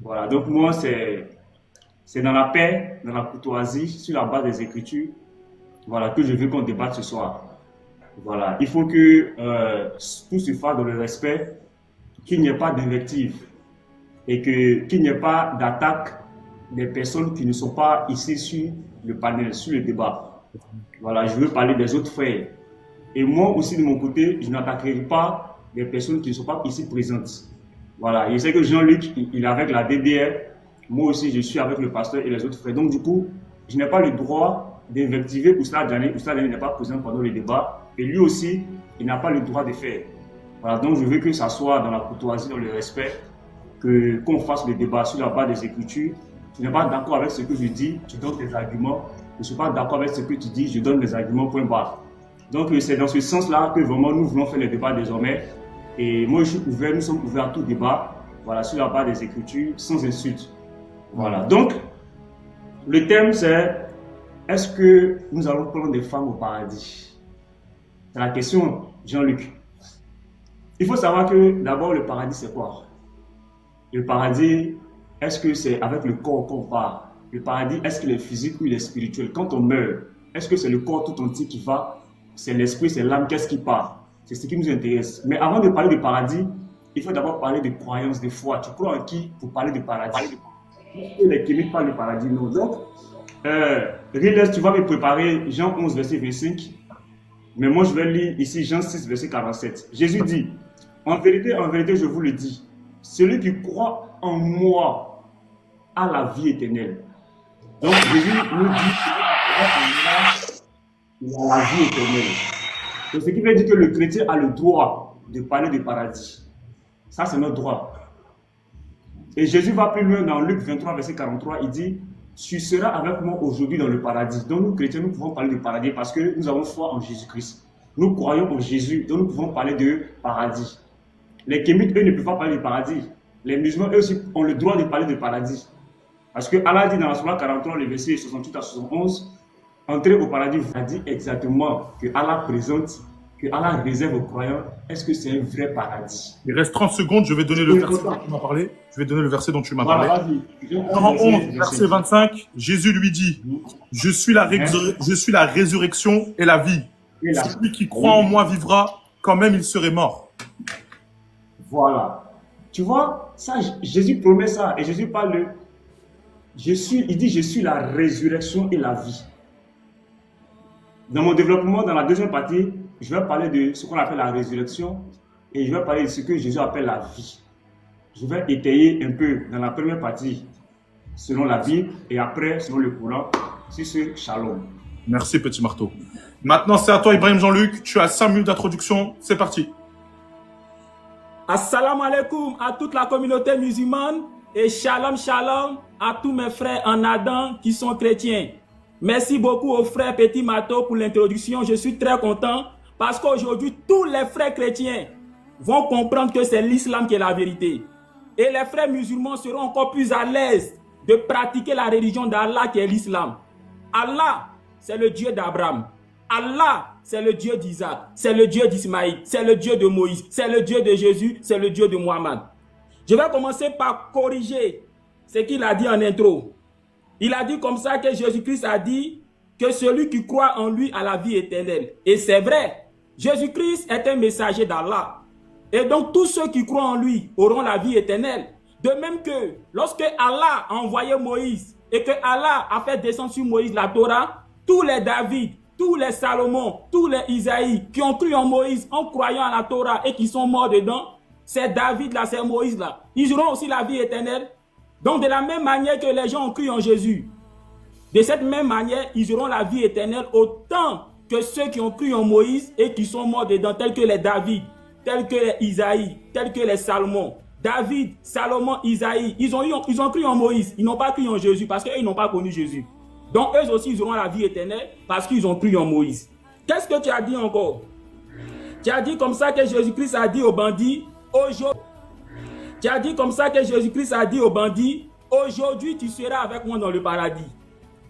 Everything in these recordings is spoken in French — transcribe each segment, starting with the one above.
Voilà, donc moi, c'est dans la paix, dans la courtoisie, sur la base des Écritures, voilà, que je veux qu'on débatte ce soir. Voilà, il faut que tout se fasse dans le respect, qu'il n'y ait pas d'invective et qu'il n'y ait pas d'attaque des personnes qui ne sont pas ici sur le panel, sur le débat. Voilà, je veux parler des autres frères. Et moi aussi, de mon côté, je n'attaquerai pas des personnes qui ne sont pas ici présentes. Voilà, je sais que Jean-Luc, il est avec la DDR. Moi aussi, je suis avec le pasteur et les autres frères. Donc, du coup, je n'ai pas le droit d'invectiver Oustad Djani. Oustad Djani n'est pas présent pendant le débat. Et lui aussi, il n'a pas le droit de faire. Voilà, donc je veux que ça soit dans la courtoisie, dans le respect, qu'on fasse le débat sur la base des Écritures. Tu n'es pas d'accord avec ce que je dis, tu donnes tes arguments. Je ne suis pas d'accord avec ce que tu dis, je donne mes arguments, point barre. Donc, c'est dans ce sens-là que vraiment nous voulons faire le débat désormais. Et moi, je suis ouvert, nous sommes ouverts à tout débat, voilà, sur la base des Écritures, sans insulte. Voilà. Donc, le thème, c'est est-ce que nous allons prendre des femmes au paradis? C'est la question, Jean-Luc. Il faut savoir que d'abord, le paradis, c'est quoi? Le paradis, est-ce que c'est avec le corps qu'on part? Le paradis, est-ce qu'il est physique ou il est spirituel? Quand on meurt, est-ce que c'est le corps tout entier qui va? C'est l'esprit, c'est l'âme, qu'est-ce qui part? C'est ce qui nous intéresse. Mais avant de parler de paradis, il faut d'abord parler de croyance, de foi. Tu crois en qui pour parler de paradis? Et les chimiques parlent de paradis, non. Donc, Riles, tu vas me préparer Jean 11, verset 25. Mais moi, je vais lire ici Jean 6, verset 47. Jésus dit, en vérité, je vous le dis, celui qui croit en moi a la vie éternelle. Donc, Jésus nous dit, il a la vie éternelle. Donc, ce qui veut dire que le chrétien a le droit de parler de paradis. Ça, c'est notre droit. Et Jésus va plus loin dans Luc 23, verset 43, il dit, tu seras avec moi aujourd'hui dans le paradis. Donc, nous, chrétiens, nous pouvons parler de paradis parce que nous avons foi en Jésus-Christ. Nous croyons en Jésus, donc nous pouvons parler de paradis. Les kémites, eux, ne peuvent pas parler de paradis. Les musulmans, eux aussi, ont le droit de parler de paradis. Parce que Allah dit dans la Sourate 43, le verset 68 à 71, entrer au paradis, vous a dit exactement que Allah présente, que Allah réserve aux croyants. Est-ce que c'est un vrai paradis? Il reste 30 secondes, je vais donner le verset dont tu m'as parlé. Je vais donner le verset dont tu m'as parlé. Jean 11, verset 25, Jésus lui dit, je suis la résurrection et la vie. Celui qui croit en moi vivra quand même il serait mort. Voilà. Tu vois, ça, Jésus promet ça. Et Jésus parle il dit, je suis la résurrection et la vie. Dans mon développement, dans la deuxième partie, je vais parler de ce qu'on appelle la résurrection et je vais parler de ce que Jésus appelle la vie. Je vais étayer un peu dans la première partie selon la Bible et après selon le Coran sur ce shalom. Merci, petit marteau. Maintenant, c'est à toi, Ibrahim Jean-Luc. Tu as 5 minutes d'introduction. C'est parti. Assalamu alaikum à toute la communauté musulmane et shalom shalom à tous mes frères en Adam qui sont chrétiens. Merci beaucoup au frère Petit Mato pour l'introduction. Je suis très content parce qu'aujourd'hui, tous les frères chrétiens vont comprendre que c'est l'islam qui est la vérité. Et les frères musulmans seront encore plus à l'aise de pratiquer la religion d'Allah qui est l'islam. Allah, c'est le Dieu d'Abraham. Allah, c'est le Dieu d'Isaac, c'est le Dieu d'Ismaïl, c'est le Dieu de Moïse, c'est le Dieu de Jésus, c'est le Dieu de Mohammed. Je vais commencer par corriger ce qu'il a dit en intro. Il a dit comme ça que Jésus-Christ a dit que celui qui croit en lui a la vie éternelle. Et c'est vrai, Jésus-Christ est un messager d'Allah. Et donc tous ceux qui croient en lui auront la vie éternelle. De même que lorsque Allah a envoyé Moïse et que Allah a fait descendre sur Moïse la Torah, tous les David, tous les Salomon, tous les Isaïe qui ont cru en Moïse en croyant à la Torah et qui sont morts dedans, c'est David là, c'est Moïse là. Ils auront aussi la vie éternelle. Donc de la même manière que les gens ont cru en Jésus, de cette même manière, ils auront la vie éternelle autant que ceux qui ont cru en Moïse et qui sont morts dedans, tels que les David, tels que les Isaïe, tels que les Salomon. David, Salomon, Isaïe, ils ont cru en Moïse, ils n'ont pas cru en Jésus parce qu'ils n'ont pas connu Jésus. Donc eux aussi, ils auront la vie éternelle parce qu'ils ont cru en Moïse. Qu'est-ce que tu as dit encore? Tu as dit comme ça que Jésus-Christ a dit aux bandits, aujourd'hui. Tu as dit comme ça que Jésus-Christ a dit aux bandits, aujourd'hui tu seras avec moi dans le paradis.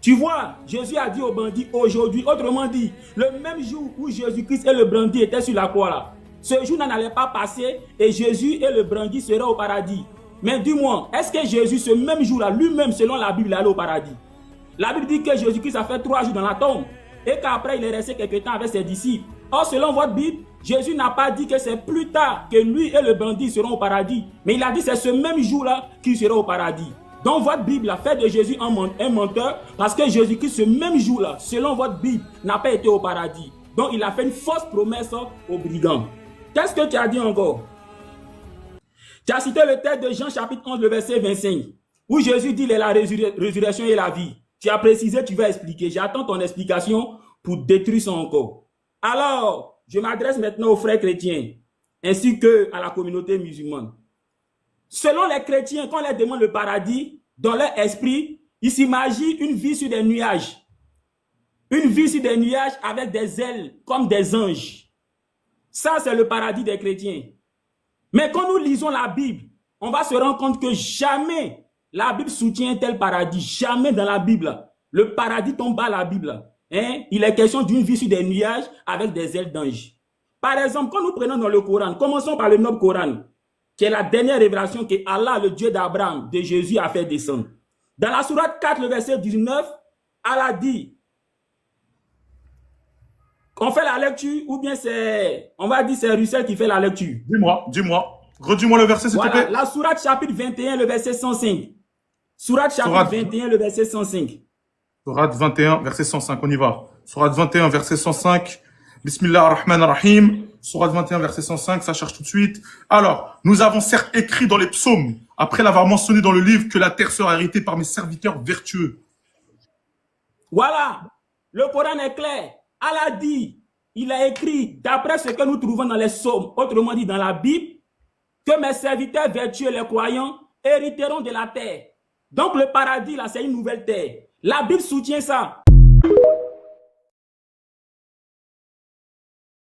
Tu vois, Jésus a dit aux bandits aujourd'hui, autrement dit, le même jour où Jésus-Christ et le bandit étaient sur la croix là, ce jour n'allait pas passer et Jésus et le bandit seraient au paradis. Mais dis-moi, est-ce que Jésus, ce même jour-là, lui-même, selon la Bible, est allé au paradis? La Bible dit que Jésus-Christ a fait 3 jours dans la tombe et qu'après, il est resté quelque temps avec ses disciples. Or, selon votre Bible, Jésus n'a pas dit que c'est plus tard que lui et le bandit seront au paradis. Mais il a dit que c'est ce même jour-là qu'il sera au paradis. Donc, votre Bible a fait de Jésus un menteur parce que Jésus-Christ, ce même jour-là, selon votre Bible, n'a pas été au paradis. Donc, il a fait une fausse promesse aux brigands. Qu'est-ce que tu as dit encore? Tu as cité le texte de Jean chapitre 11, le verset 25, où Jésus dit il est la résurrection et la vie. Tu as précisé, tu vas expliquer. J'attends ton explication pour détruire ça encore. Alors, je m'adresse maintenant aux frères chrétiens, ainsi qu'à la communauté musulmane. Selon les chrétiens, quand on leur demande le paradis, dans leur esprit, ils s'imaginent une vie sur des nuages. Une vie sur des nuages avec des ailes comme des anges. Ça, c'est le paradis des chrétiens. Mais quand nous lisons la Bible, on va se rendre compte que jamais la Bible soutient un tel paradis. Jamais dans la Bible. Le paradis tombe à la Bible. Hein? Il est question d'une vie sur des nuages avec des ailes d'ange. Par exemple, quand nous prenons dans le Coran, commençons par le noble Coran, qui est la dernière révélation que Allah, le Dieu d'Abraham, de Jésus, a fait descendre. Dans la sourate 4, le verset 19, Allah dit, on fait la lecture ou bien c'est, on va dire c'est Russell qui fait la lecture. Dis-moi. Redis-moi le verset, s'il te plaît. La sourate chapitre 21, le verset 105. Sourate chapitre 21, le verset 105. Sourate 21, verset 105, on y va. Sourate 21, verset 105. Bismillah ar-Rahman ar-Rahim. Sourate 21, verset 105, ça cherche tout de suite. Alors, nous avons certes écrit dans les psaumes, après l'avoir mentionné dans le livre, que la terre sera héritée par mes serviteurs vertueux. Voilà, le Coran est clair. Allah dit, il a écrit, d'après ce que nous trouvons dans les psaumes, autrement dit dans la Bible, que mes serviteurs vertueux, les croyants, hériteront de la terre. Donc le paradis, là, c'est une nouvelle terre. La Bible soutient ça.